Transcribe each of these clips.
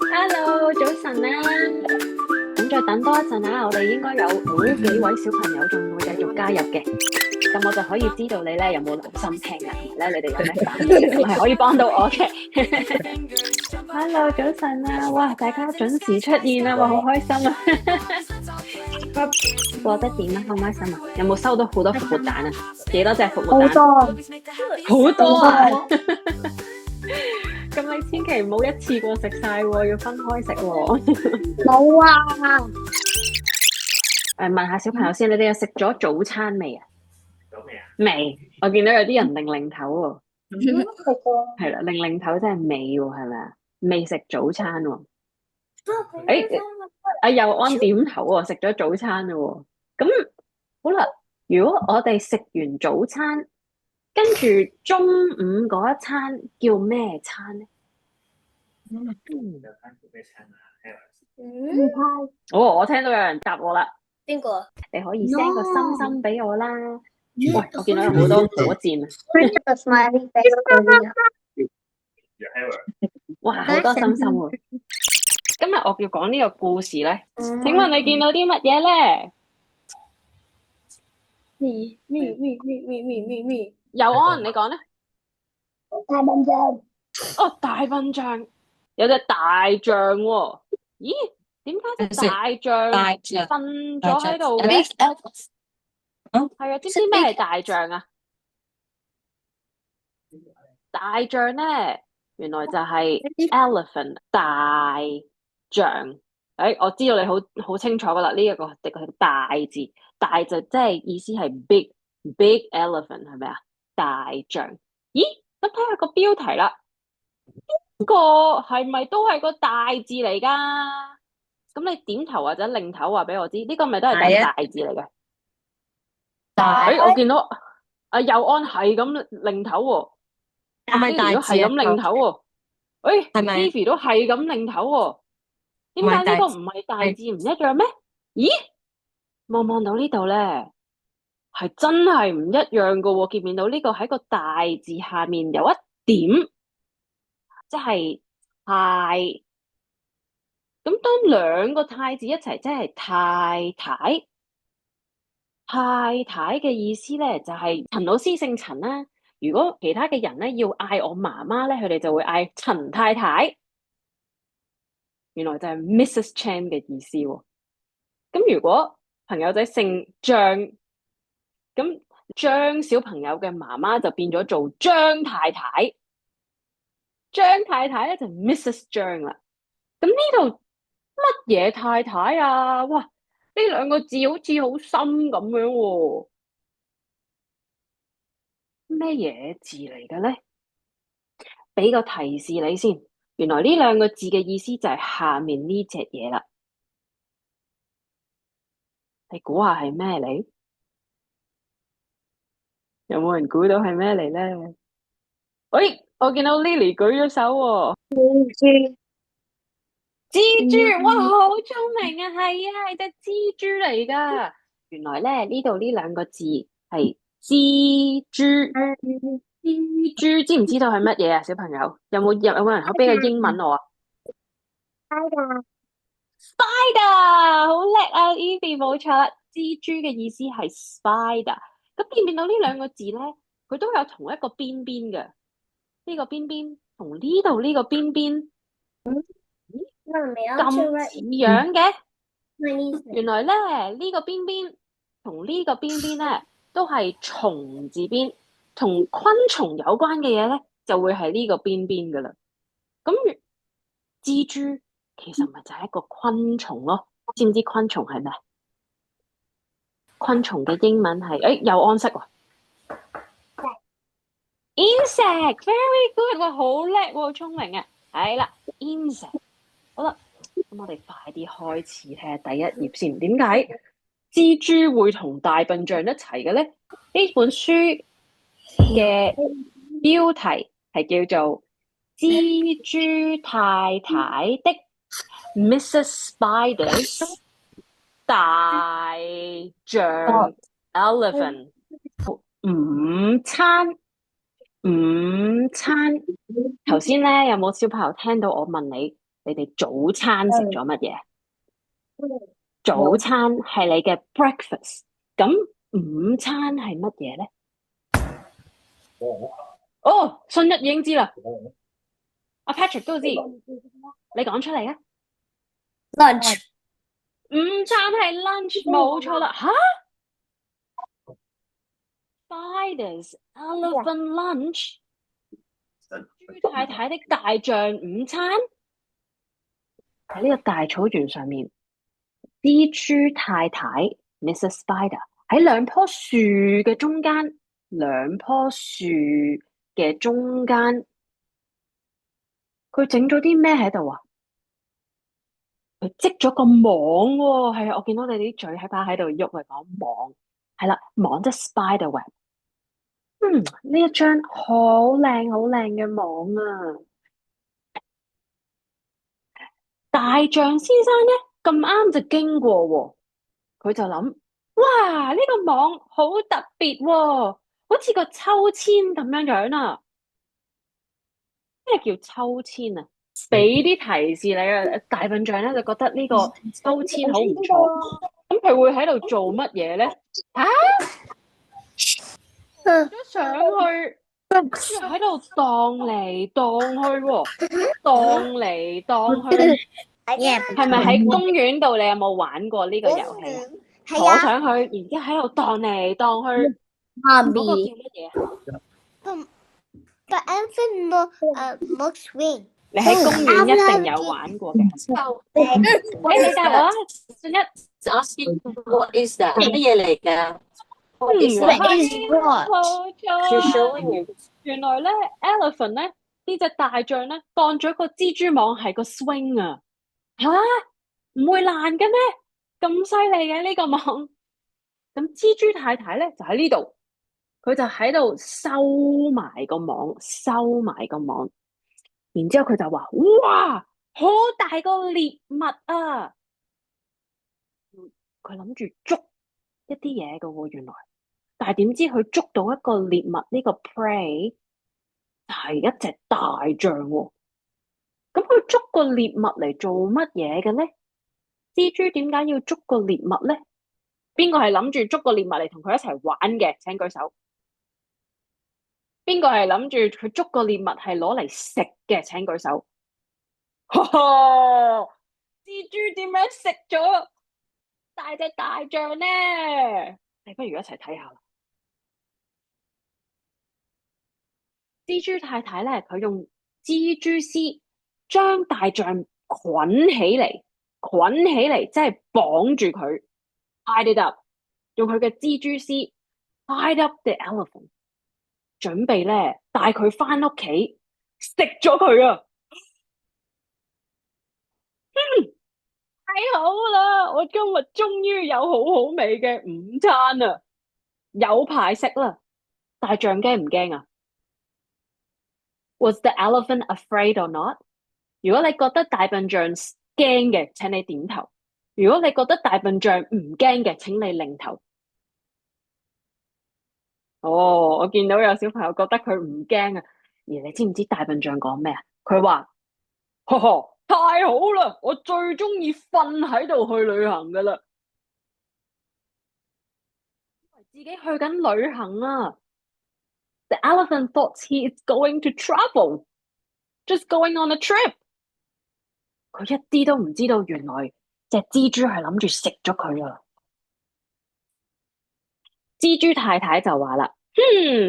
Hello，早晨啊！咁再等多一陣啊，我哋應該有好幾位小朋友仲會繼續加入嘅，咁我就可以知道你咧有冇留心聽啊，同埋咧你哋有咩反應，咁係可以幫到我嘅。Hello，早晨啊！哇，大家準時出現啊，哇，好開心啊！過得點啊？開唔開心啊？有冇收到好多復活蛋啊？幾多隻復活蛋？好多啊！咁你千祈唔好一次過食晒喎，要分開食喎。冇啊，問下小朋友先，你哋有食咗早餐未啊？有未啊？未，我見到有啲人擰頭喎。食過。係啦，擰頭真係未喎，係咪啊？未食早餐喎。誒，阿佑安點頭喎，食咗早餐嘞喎。咁好啦，如果我哋食完早餐，跟住中午嗰一餐叫咩餐咧？有餐叫咩餐啊唔派我聽到有人答我啦，邊個？你可以 send 個心心俾我啦。喂，我見到有好多火箭啊！ Print the smiley face 嗰啲啊。？Your error。哇，好多心心喎！今日我要講呢個故事咧，請問你見到啲乜嘢咧？咩？佑安，你講咧？大笨象。哦，大笨象，有隻大象喎。咦？點解隻大象瞓咗喺度嘅？係啊，知唔知咩係大象啊？大象咧，原來就係 elephant 大象。我知道你好清楚噶啦，呢一個係大字，大就即係意思係 big elephant 係咪啊？大象。咦？咁睇下個標題啦，呢個係咪都係個大字嚟噶？咁你點頭或者擰頭話俾我知，呢個咪都係個大字嚟嘅？我見到阿佑安係咁擰頭喎。係咪大字？如果係咁擰頭喎，係咪 Vivi 都係咁擰頭喎，點解呢個唔係大字唔一樣咩？咦，望到呢度咧，係真係唔一樣噶喎，見唔見到呢個喺個大字下面有一點，即係太。咁當兩個太字一齊，即係太太。太太嘅意思咧，就係陳老師姓陳啦。如果其他嘅人咧要嗌我媽媽咧，佢哋就會嗌陳太太。原來就係 Mrs. Chan 嘅意思喎。咁如果朋友仔姓張，咁張小朋友嘅媽媽就變咗做張太太。張太太咧就 Mrs. 張啦。咁呢度乜嘢太太啊？哇！呢兩個字好似好深咁樣喎。咩嘢字嚟嘅咧？俾個提示你先，原來呢兩個字嘅意思就係下面呢隻嘢啦。你估下係咩嚟？有冇人估到係咩嚟咧？我見到 Lily 舉咗手喎。蜘蛛，哇，好聰明啊！係啊，係隻蜘蛛嚟噶。原來咧呢度呢兩個字係蜘蛛。蜘蛛知唔知道係乜嘢啊？小朋友有冇人可以俾個英文我啊？Spider，好叻啊 Evie 冇錯啦。蜘蛛嘅意思係 spider。咁見唔見到呢兩個字咧？佢都有同一個邊邊嘅。呢個邊邊同呢度呢個邊邊咁似樣嘅。原來咧呢個邊邊同呢個邊邊咧都係蟲字邊，同昆蟲有關嘅嘢咧就會係呢個邊邊噶啦。咁蜘蛛其實咪就係一個昆蟲咯。知唔知昆蟲係咩？昆蟲嘅英文係有安息喎。Insect，very good，哇，好叻喎，好聰明啊。係啦 ，insect。好啦，咁我哋快啲開始睇下第一頁先。點解蜘蛛會同大笨象一齊嘅咧？呢本書嘅標題係叫做《蜘蛛太太的 Mrs. Spider's 大象 Elephant 午餐》。頭先咧有冇小朋友聽到我問你你哋早餐食咗乜嘢？早餐係你嘅 breakfast，咁午餐係乜嘢咧？哦，信一已經知啦，阿 Patrick 都知，你講出嚟啊！ Lunch。午餐係 lunch，冇錯啦。吓 ？Spiders elephant lunch， 豬太太的大象午餐。喺呢個大草原上面，蜘蛛太太 Mrs. Spider 喺兩棵樹嘅中間，佢整咗啲咩喺度啊？佢織咗個網喎，係啊，我見到你哋啲嘴喺度喐，係講網，係啦，網即係 spider web。呢一張好靚好靚嘅網啊！大象先生咧咁啱就經過喎，佢就諗：哇，呢個網好特別喎，好似個秋千咁樣樣啊！咩叫秋千啊？俾啲提示你啊！大笨象咧就覺得呢個秋千好唔錯，咁佢會喺度做乜嘢咧？上去，喺度蕩嚟蕩去喎，蕩嚟蕩去，係咪喺公園度？你有冇玩過呢個遊戲啊？坐上去，然之後喺度蕩嚟蕩去，嗰個叫乜嘢啊？ But elephant no swing。你喺公園一定有玩過嘅。你答我啊，信一。Asking what is that？乜嘢嚟㗎？冇錯。原來咧 ，elephant 咧呢隻大象咧當咗個蜘蛛網係個 swing 啊！吓，唔會爛嘅咩？咁犀利嘅呢個網。咁蜘蛛太太咧就喺呢度，佢就喺度收埋個網，然之後佢就話：哇，好大個獵物啊！佢諗住捉一啲嘢嘅喎，原來，但係點知佢捉到一個獵物，呢個 prey 係一隻大象喎。咁佢捉個獵物嚟做乜嘢嘅咧？蜘蛛點解要捉個獵物咧？邊個係諗住捉個獵物嚟同佢一齊玩嘅？請舉手。邊個係諗住佢捉個獵物係攞嚟食嘅？請舉手。蜘蛛點樣食咗大隻大象咧？你不如一齊睇下啦。蜘蛛太太咧，佢用蜘蛛絲將大象捆起嚟，即係綁住佢 ，tied it up， 用佢嘅蜘蛛絲 tied up the elephant， 準備咧帶佢翻屋企食咗佢啊！太好啦！我今日終於有好好味嘅午餐啊，有排食啦！大象驚唔驚啊？Was the elephant afraid or not？ 如果你覺得大笨象驚嘅，請你點頭；如果你覺得大笨象唔驚嘅，請你擰頭。哦，我見到有小朋友覺得佢唔驚啊，而你知唔知大笨象講咩啊？佢話：呵呵，太好啦！我最中意瞓喺度去旅行噶啦，自己去緊旅行啊！ The elephant thought he is going to travel, just going on a trip。佢一啲都唔知道，原來隻蜘蛛係諗住食咗佢啊！蜘蛛太太就話啦：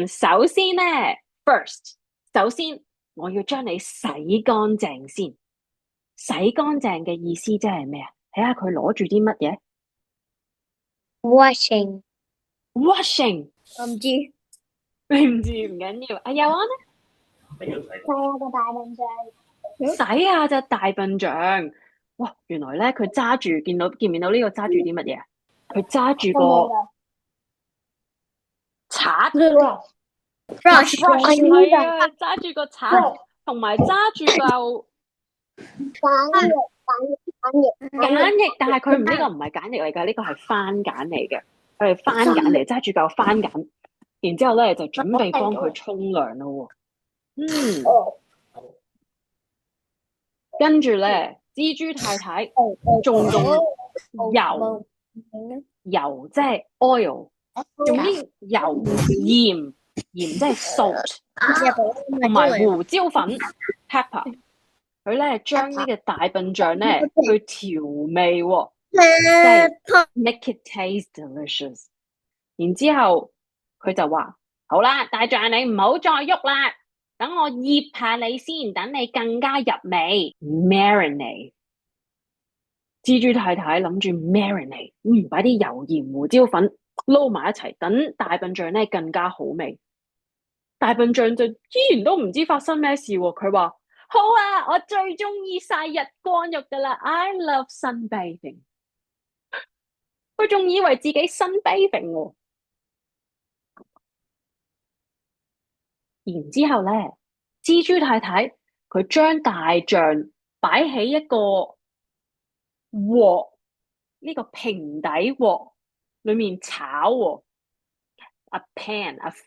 首先咧 ，first， 首先我要將你洗乾淨先。洗乾淨嘅意思即係咩啊？睇下佢攞住啲乜嘢 Washing。 ？Washing， 我唔知。你唔知唔緊要。阿佑安咧？洗下隻大笨象。哇！原來咧佢揸住，見唔見到呢個揸住啲乜嘢啊？佢揸住個刷 Brush。係啊，揸住個刷，同埋揸住嚿梘液，但係佢呢個唔係梘液嚟㗎，呢個係番梘嚟嘅。佢係番梘嚟，揸住嚿番梘，然之後咧就準備幫佢沖涼咯喎。跟住咧，蜘蛛太太仲用油即係 oil，用啲油鹽即係 salt，同埋胡椒粉 pepper，佢咧將呢個大笨象咧去調味喎，即係 make it taste delicious。然之後佢就話：好啦，大象你唔好再喐啦，等我醃下你先，等你更加入味。marinate。蜘蛛太太諗住 marinate，擺啲油鹽胡椒粉撈埋一齊，等大笨象咧更加好味。大笨象就依然都唔知發生咩事喎。佢話：好啊，我最中意曬日光浴噶啦 ，I love sunbathing。佢仲以為自己 sunbathing 喎。然之後咧，蜘蛛太太佢將大象擺喺一個鑊，呢個平底鑊裏面炒喎。A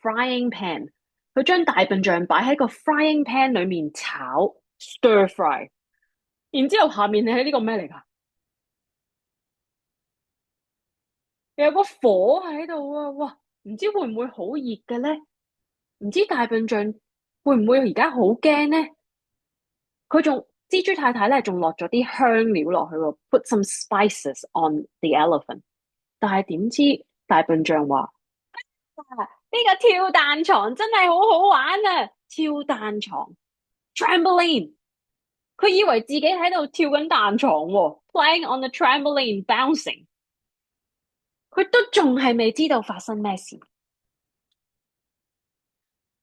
frying pan。佢將大笨象擺喺個 frying pan 裏面炒 stir fry。然之後下面你睇呢個咩嚟㗎？有個火喺度啊！哇，唔知會唔會好熱嘅咧？唔知大笨象會唔會而家好驚咧？蜘蛛太太咧仲落咗啲香料落去喎，put some spices on the elephant。但係點知大笨象話：呢個跳彈床真係好好玩啊！跳彈床 trampoline， 佢以為自己喺度跳緊彈床喎，playing on the trampoline bouncing。佢都仲係未知道發生咩事。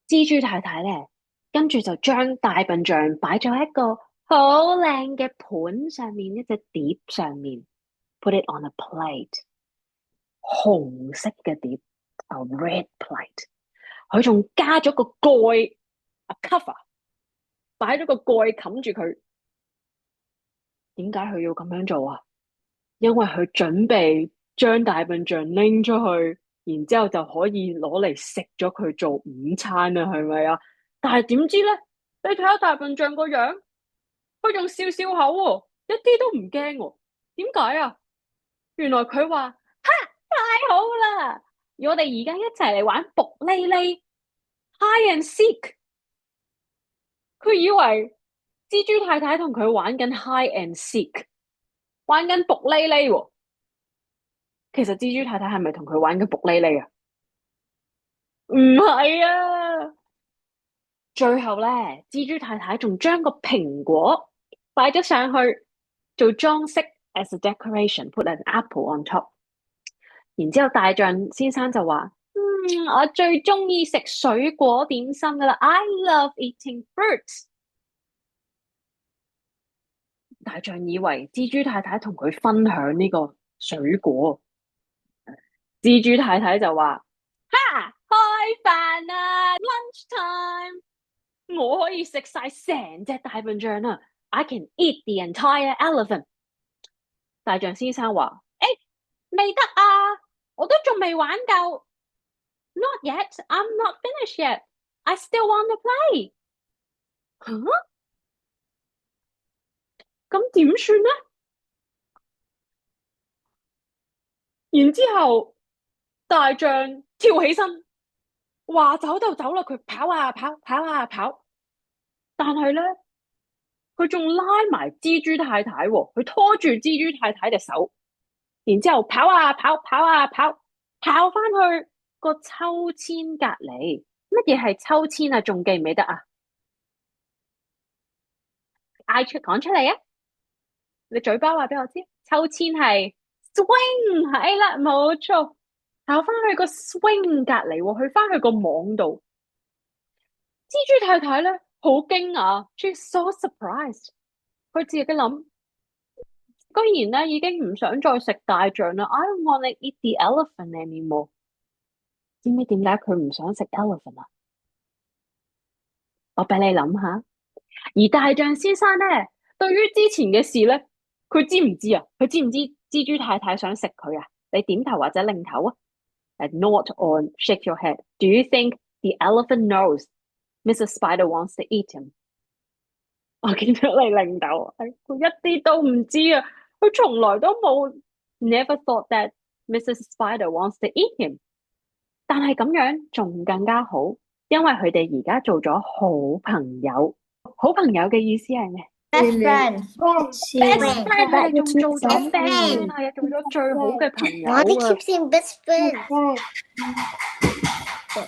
蜘蛛太太咧，跟住就將大笨象擺咗喺一個好靚嘅盤上面，一隻碟上面 ，put it on a plate， 紅色嘅碟 ，a red plate。佢仲加咗個蓋 ，a cover， 擺咗個蓋冚住佢。點解佢要咁樣做啊？因為佢準備將大笨象拎出去，然之後就可以攞嚟食咗佢做午餐啊，係咪啊？但係點知咧？你睇下大笨象個樣，佢仲笑笑口喎，一啲都唔驚喎。點解啊？原來佢話：哈，太好啦！我哋而家一齊嚟玩卜哩哩 hide and seek。佢以為蜘蛛太太同佢玩緊 hide and seek， 玩緊卜哩哩喎。其實蜘蛛太太係咪同佢玩緊卜哩哩啊？唔係啊！最後咧，蜘蛛太太仲將個蘋果擺咗上去做裝飾 as a decoration，put an apple on top。然之後大象先生就話：我最中意食水果點心噶啦 ，I love eating fruits。大象以為蜘蛛太太同佢分享呢個水果，蜘蛛太太就話：哈，開飯啦 ，lunch time！我可以食晒成隻大笨象啦 ，I can eat the entire elephant。大象先生話：未得啊，我都仲未玩夠。Not yet, I'm not finished yet. I still want to play。吓？咁點算呢？然之後大象跳起身，話走就走啦，佢跑啊跑，跑啊跑。但係咧，佢仲拉埋蜘蛛太太喎，佢拖住蜘蛛太太隻手，然之後跑啊跑，跑啊跑，跑翻去個秋千隔籬。乜嘢係秋千啊？仲記唔記得啊？講出嚟啊！你嘴巴話俾我知，秋千係 swing， 係啦，冇錯。跑翻去個 swing 隔籬喎，去翻去個網度。蜘蛛太太咧好驚訝 ，she's so surprised。佢自己諗，居然咧已經唔想再食大象啦。I don't want to eat the elephant anymore。知唔知點解佢唔想食 elephant 啊？我俾你諗下。而大象先生咧，對於之前嘅事咧，佢知唔知啊？佢知唔知蜘蛛太太想食佢啊？你點頭或者擰頭啊？Nod or shake your head. Do you think the elephant knows Mrs. Spider wants to eat him? 我見到你領導，佢一啲都唔知啊，佢從來都冇 never thought that Mrs. Spider wants to eat him。但係咁樣仲更加好，因為佢哋而家做咗好朋友。好朋友嘅意思係咩 Best friend. ？Best friend，佢哋仲做咗 best friend 啊，做咗最好嘅朋友 Why they 啊！ keep saying best friend?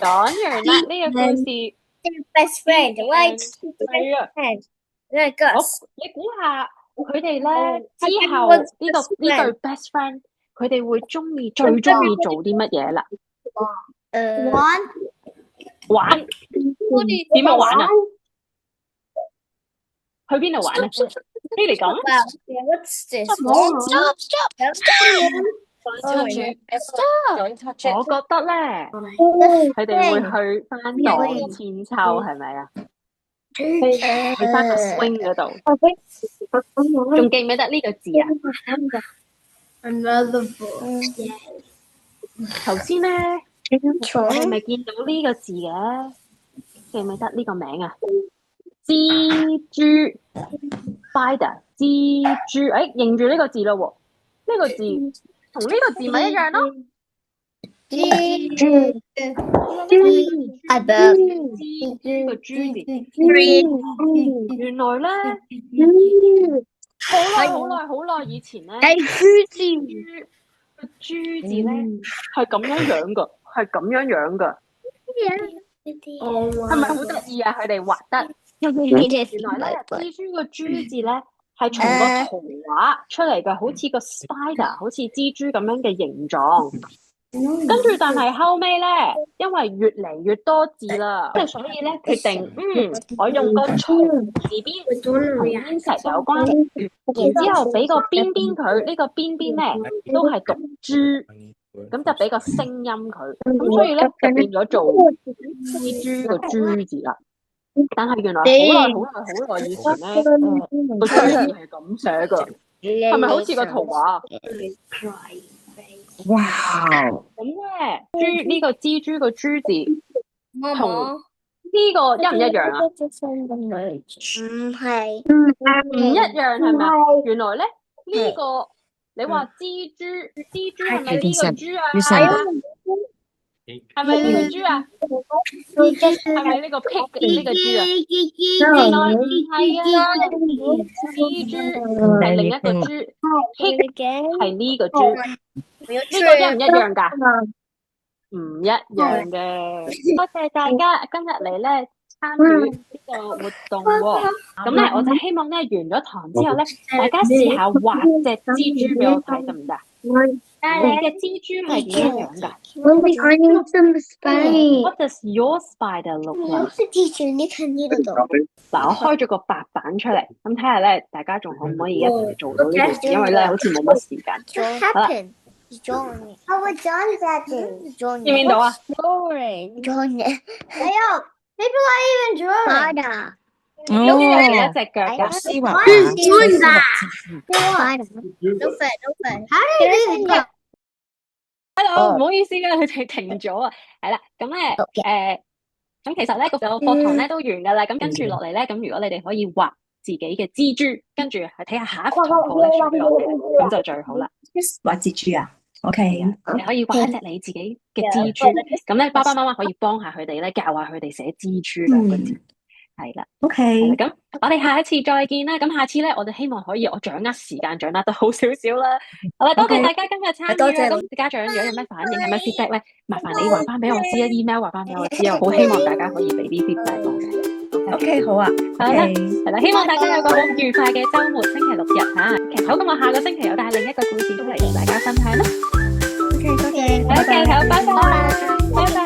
講完啦，呢個故事 Best friend. Why? 係啊。 Like 好 us.，你估下佢哋咧之後呢對 best friend，佢哋會最中意做啲乜嘢啦？ One. 玩，點樣玩啊？去邊度玩啊？你嚟講， Yeah, what's this? Don't touch it. 我覺得咧，佢哋會去翻盪千秋，係咪啊？去翻個 swing 嗰度，仲記唔記得呢個字啊？ Another book. 頭先咧，我哋咪見到呢個字嘅，記唔記得呢個名啊？蜘蛛 spider 蜘蛛，認住呢個字咯喎，呢個字同呢個字咪一樣咯。Above. 蜘蛛個豬字， Three. 原來咧好耐以前咧，個豬字咧係咁樣噶，係咁樣噶，係咪好得意啊？佢哋畫得。原來咧，蜘蛛個豬字咧係從個圖畫出嚟嘅，好似個 spider， 好似蜘蛛咁樣嘅形狀。跟住，但係後尾咧，因為越嚟越多字啦，所以咧決定，我用個蟲字邊同煙石有關，然之後俾個邊佢，呢個邊咧都係讀豬，咁就俾個聲音佢，咁所以咧就變咗做蜘蛛個豬字啦。但係原來好耐以前咧，個豬字係咁寫噶，係咪好似個圖畫？哇！咁咧，豬呢個蜘蛛個豬字同Mama. 呢個一唔一樣啊？唔一樣係咪啊？原來咧呢個你話蜘蛛係咪呢個豬啊？係咪呢個豬啊？係咪呢個 pig 呢個豬啊？原來唔係啊，蜘蛛係另一個豬 ，pig 係呢個豬，呢個一唔一樣㗎？唔一樣嘅。多謝大家今日嚟咧參與呢個活動喎。咁咧我就希望咧完咗堂之後咧，大家試下畫隻蜘蛛俾我睇得唔得？你嘅蜘蛛係點樣㗎 I need some spine. ？What does your spider look like？ Teacher, 你睇呢個度。嗱，我開咗個白板出嚟，咁睇下咧，大家仲可唔可以一齊做到呢件事？因為咧好似冇乜時間。 What happened? You joined me. Oh, what John that thing? You joined 見唔見到啊？ You joined it. Hey, yo, people are even drawing. Spider. 喐咗幾多隻腳㗎？思華 Who's doing that? Spider. No fair, no fair. How did you do that? Hello，唔好意思啊，佢哋停咗啊。係啦，咁咧咁其實咧個課堂咧都完㗎啦。咁跟住落嚟咧，咁如果你哋可以畫自己嘅蜘蛛，跟住係睇下下一幅圖譜咧傳俾我哋，咁就最好啦。畫蜘蛛啊？OK，你可以畫一隻你自己嘅蜘蛛，咁咧爸爸媽媽可以幫下佢哋咧，教下佢哋寫蜘蛛兩個字。係啦 OK，咁我哋下一次再見啦。咁下次咧，我哋希望可以我掌握時間，掌握得好少少啦。好啦，多謝大家今日參與多謝啦。咁家長如果有咩反應，有咩 feedback 咧，麻煩你話翻俾我知啊 ，email 話翻俾我知啊。好希望大家可以俾啲 feedback 我嘅。 OK，好啊，好啦，係啦，希望大家有個好愉快嘅週末，星期六日嚇。好，咁我下個星期有帶另一個故事出嚟同大家分享啦。 OK，多謝， OK，好，拜拜，拜拜。